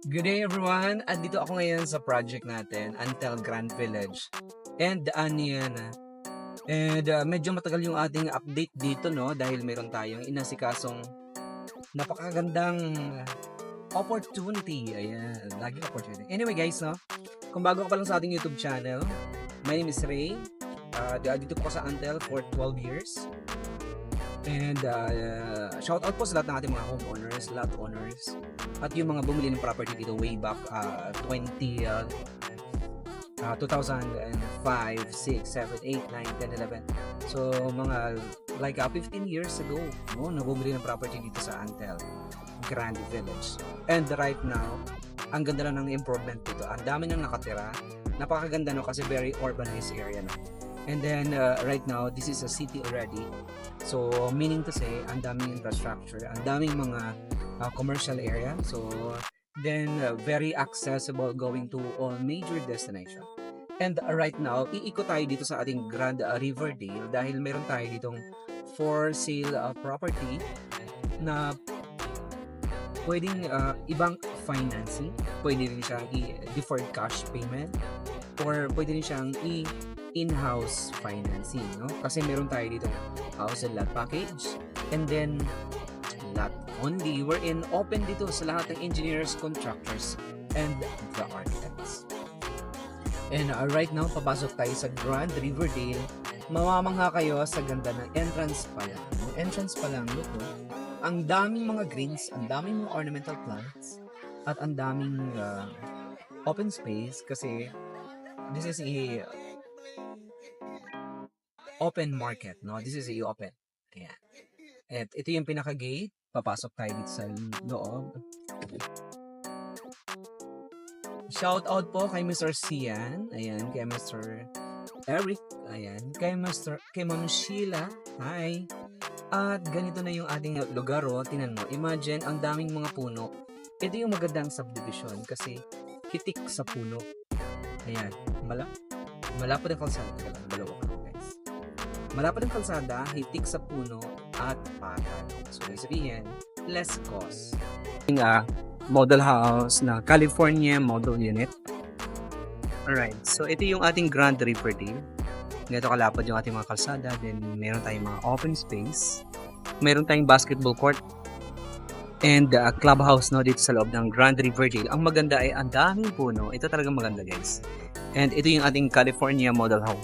Good day everyone! Andito ako ngayon sa project natin, Antel Grand Village. And Aniana. And medyo matagal yung ating update dito no dahil meron tayong inasikasong napakagandang opportunity. Ayan, lagi opportunity. Anyway guys no, kung bago ka pa lang sa ating YouTube channel, my name is Ray. Dito po ako sa Antel for 12 years. And shout out po sa lahat ng ating mga homeowners, lot owners, at yung mga bumili ng property dito way back 2005, 6, 7, 8, 9, 10, 11. So mga like 15 years ago, no, bumili ng property dito sa Antel Grand Village. And right now, ang ganda na ng improvement dito. Ang dami nang nakatira. Napakaganda no kasi very urbanized area na. And then right now, this is a city already. So meaning to say, ang daming infrastructure, ang daming mga commercial area. So then very accessible going to all major destination. And right now, iikot tayo dito sa ating Grand Riverdale dahil meron tayo ditong for sale property na pwedeng ibang financing, pwede rin siyang i-deferred cash payment, or pwede rin siyang in-house financing, no? Kasi meron tayo dito house and lot package, and then lot only. We're in open dito sa lahat ng engineers, contractors, and the architects. And right now, papasok tayo sa Grand Riverdale. Mamamangha kayo sa ganda ng entrance pa lang. Yung entrance pa lang, look, no? Ang daming mga greens, ang daming mga ornamental plants, at ang daming open space kasi this is a open market, no? This is a open. Ayan. At ito yung pinaka-gate. Papasok tayo dito sa loob. Shout out po kay Mr. Sian. Ayan, kay Mr. Eric. Ayan, kay Ma'am Sheila. Hi. At ganito na yung ating lugar, oh. Tingnan mo. Imagine, ang daming mga puno. Ito yung magandang subdivision kasi hitik sa puno. Ayan. Malapad ang kalsada. Malapad ang kalsada, hitik sa puno, at patag. So, ibig sabihin, less cost. Yung model house na California model unit. Alright, so ito yung ating Grand Riverdale. Ganito kalapad yung ating mga kalsada. Then, meron tayong mga open space. Meron tayong basketball court. And clubhouse no, dito sa loob ng Grand Riverdale. Ang maganda ay ang daming puno. Ito talagang maganda guys. And ito yung ating California model home.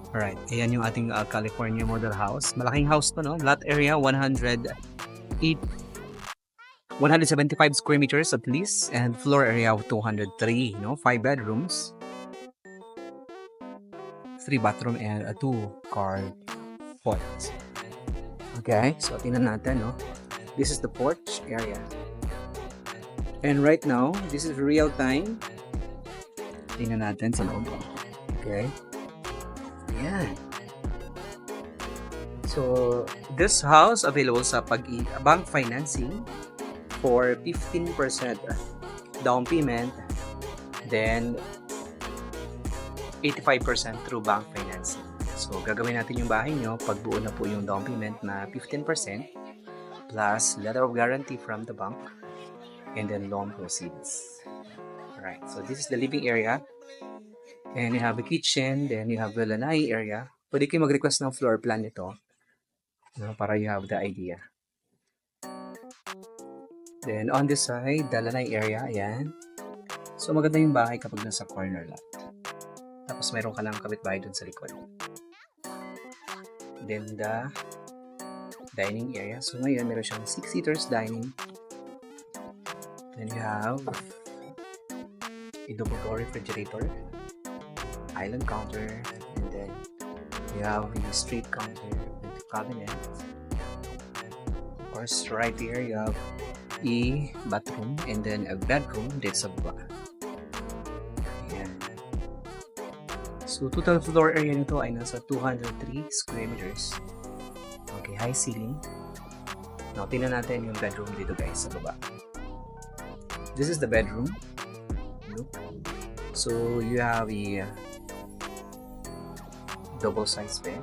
Alright, ayan yung ating California model house. Malaking house to, no? Lot area, 175 square meters at least. And floor area of 203, no? 5 bedrooms. 3 bathroom and 2 car porch. Okay, so tingnan natin, no? This is the porch area. And right now, this is real time. Tingnan natin sa loob. Okay. Ayan. So, this house available sa bank financing for 15% down payment, then 85% through bank financing. So, gagawin natin yung bahay nyo pag buo na po yung down payment na 15% plus letter of guarantee from the bank and then loan proceeds. Alright, so this is the living area. And you have a kitchen, then you have the lanai area. Pwede kayo mag-request ng floor plan nito, no, para you have the idea. Then on this side, the lanai area, ayan. So maganda yung bahay kapag nasa corner lot. Tapos mayroon ka lang kapitbahay dun sa likod. Then the dining area. So ngayon, meron siyang 6 seaters dining. Then you have a double door refrigerator, island counter, and then you have the street counter with the cabinet. Of course, right here you have a bathroom and then a bedroom dito sa baba. Ayan. So, total floor area nito ay nasa 203 square meters. Okay, high ceiling. Now, tingnan natin yung bedroom dito guys sa baba. This is the bedroom. So, you have a double size bed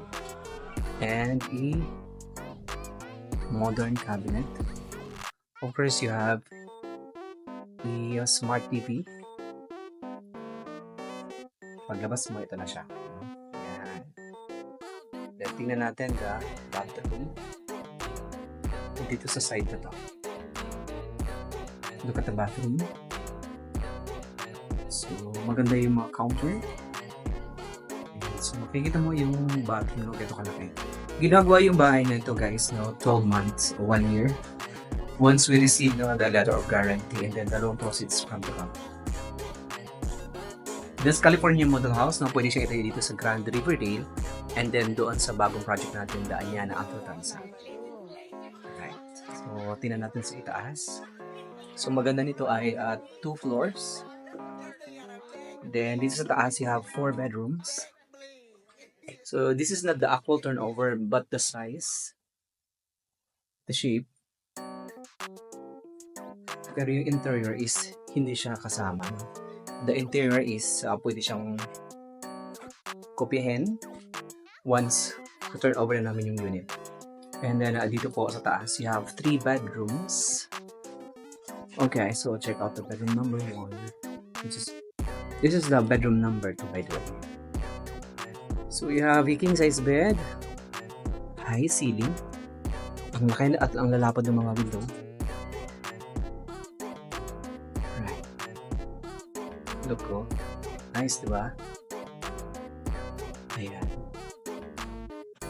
and a modern cabinet. Of course, you have smart TV. Paglabas mo, ito na siya. Ayan. Then, tingnan natin the bathroom. Dito sa side na to. Look at the bathroom. So, maganda yung mga counter. Ayan. So, makikita mo yung bathroom, no? Ganito kalaki. Ginagawa yung bahay na ito, guys, no? 12 months o 1 year. Once we receive, no, the letter of guarantee and then the loan proceeds from the company. This California model house, no, pwede siya itayo dito sa Grand Riverdale and then doon sa bagong project natin, the Anyana Alcatraz. Alright. So, tingnan natin sa itaas. So, maganda nito ay 2 floors. Then, dito sa taas, you have 4 bedrooms. So, this is not the actual turnover, but the size, the shape. Pero yung interior is hindi siya kasama. No? The interior is pwede siyang kopyahin once turn over na namin yung unit. And then dito po sa taas, you have 3 bedrooms. Okay, so check out the bedroom number 1. This is the bedroom number 2, by the way. So you have a king size bed, high ceiling, ang laki at ang lalapad ng mga window. Look ko. Nice, diba? Ayan.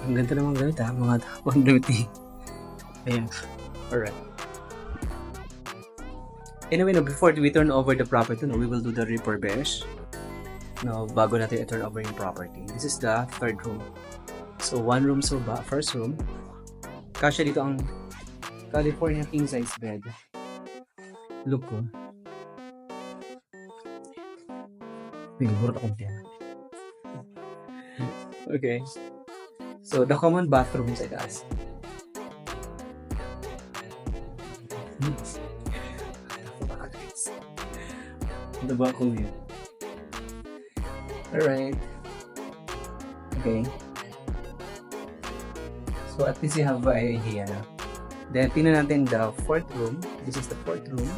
Ang ganda naman gamit ha. Mga $150. Ayan. Alright. Anyway, no, before we turn over the property, no, we will do the refurbish. No, bago natin i-turn over yung property. This is the third room. So, one room so first room. Kasya dito ang California king size bed. Look ko. Pinagburot akong tiyan. Okay. So, the common bathroom sa itaas. The bathroom yun. Alright. Okay. So, at least you have an idea na. Then, tingnan natin the fourth room. This is the fourth room.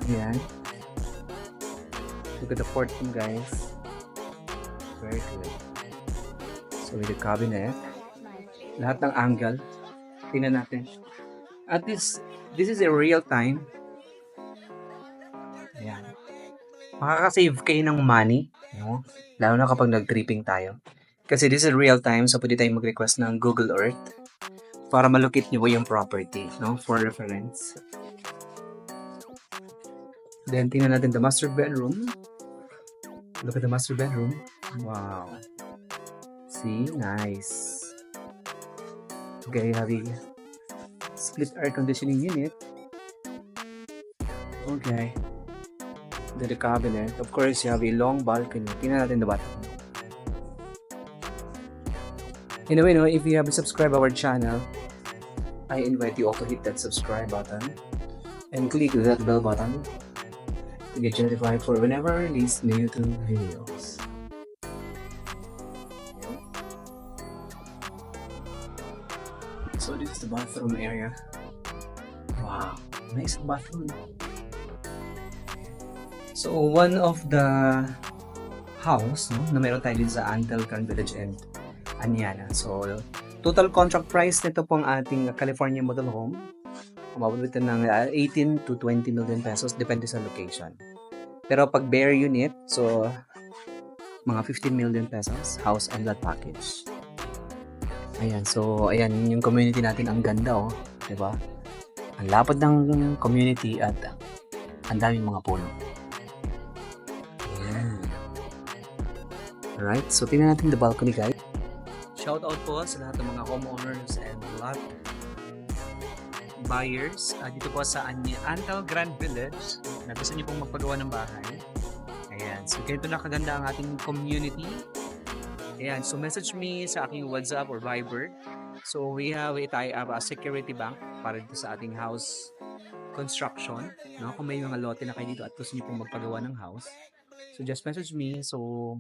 Ayan. Look at the fourth room, guys. Very good. So, with the cabinet. Lahat ng angle. Tingnan natin. At least, this is a real time. Ayan. Makakasave kayo ng money. No? Lalo na kapag nag-tripping tayo. Kasi this is real time, so pwede tayong mag-request ng Google Earth para malocate nyo yung property, no? For reference. Then, tingnan natin the master bedroom. Look at the master bedroom. Wow. See? Nice. Okay, you have a split air conditioning unit. Okay. Then the cabinet. Of course, you have a long balcony. Tingnan natin the bathroom. Anyway, no, if you haven't subscribed our channel, I invite you all to hit that subscribe button and click that bell button to get notified for whenever I release new YouTube videos. So this is the bathroom area. Wow, nice bathroom. So one of the house, no, na meron tayo din sa Antel Grand Village and Anyana. So total contract price nito pong ating California model home, umabot ito ng 18 to 20 million pesos, depende sa location. Pero pag bare unit, so mga 15 million pesos, house and lot package. Ayan, so ayan yung community natin, ang ganda oh, 'di ba? Ang lapad ng community at ang daming mga puno. Ayan. Alright, so tingnan natin the balcony, guys. Shout out po sa lahat ng mga homeowners and lot buyers dito po sa Antel Grand Village na gusto niyo pong magpagawa ng bahay. Ayan, so ganito na kaganda ang ating community. Ayan, so message me sa aking WhatsApp or Viber. So we have a tie-up security bank para dito sa ating house construction. No? Kung may mga lote na kayo dito at gusto niyo pong magpagawa ng house, so just message me. So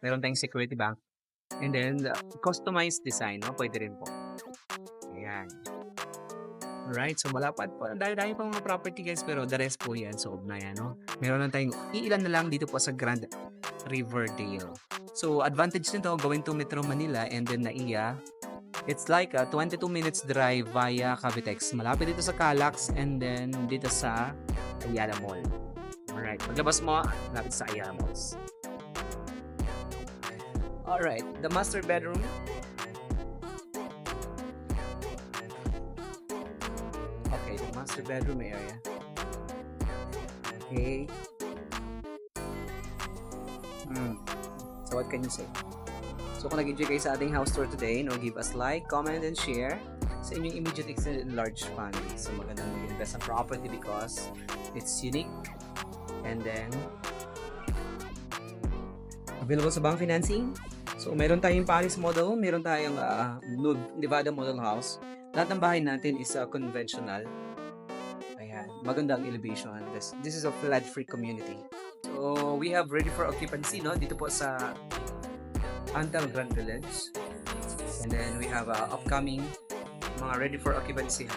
meron tayong security bank. And then, customized design, no? Pwede rin po. Ayan. Right, so malapad po. Dami pang mga property guys, pero the rest po yan, sob na yan, no? Meron lang tayong iilan na lang dito po sa Grand Riverdale. So, advantage nito, going to Metro Manila and then Naiya. It's like a 22 minutes drive via Cavitex. Malapit dito sa Calax and then dito sa Ayala Mall. Alright, paglabas mo, malapit sa Ayala Malls. Alright, the master bedroom. Okay, the master bedroom area. Okay. So what can you say? So kung nag-enjoy kayo sa ating house tour today, no, give us like, comment, and share sa inyong immediate extended large family. So magandang mag-invest sa property because it's unique and then available sa bank financing. So meron tayong Paris model, meron tayong Nevada model house. Lahat ng bahay natin is conventional. Ayan, maganda ang elevation. This is a flood-free community. So we have ready for occupancy, no? Dito po sa Antal Grand Village. And then we have upcoming mga ready for occupancy.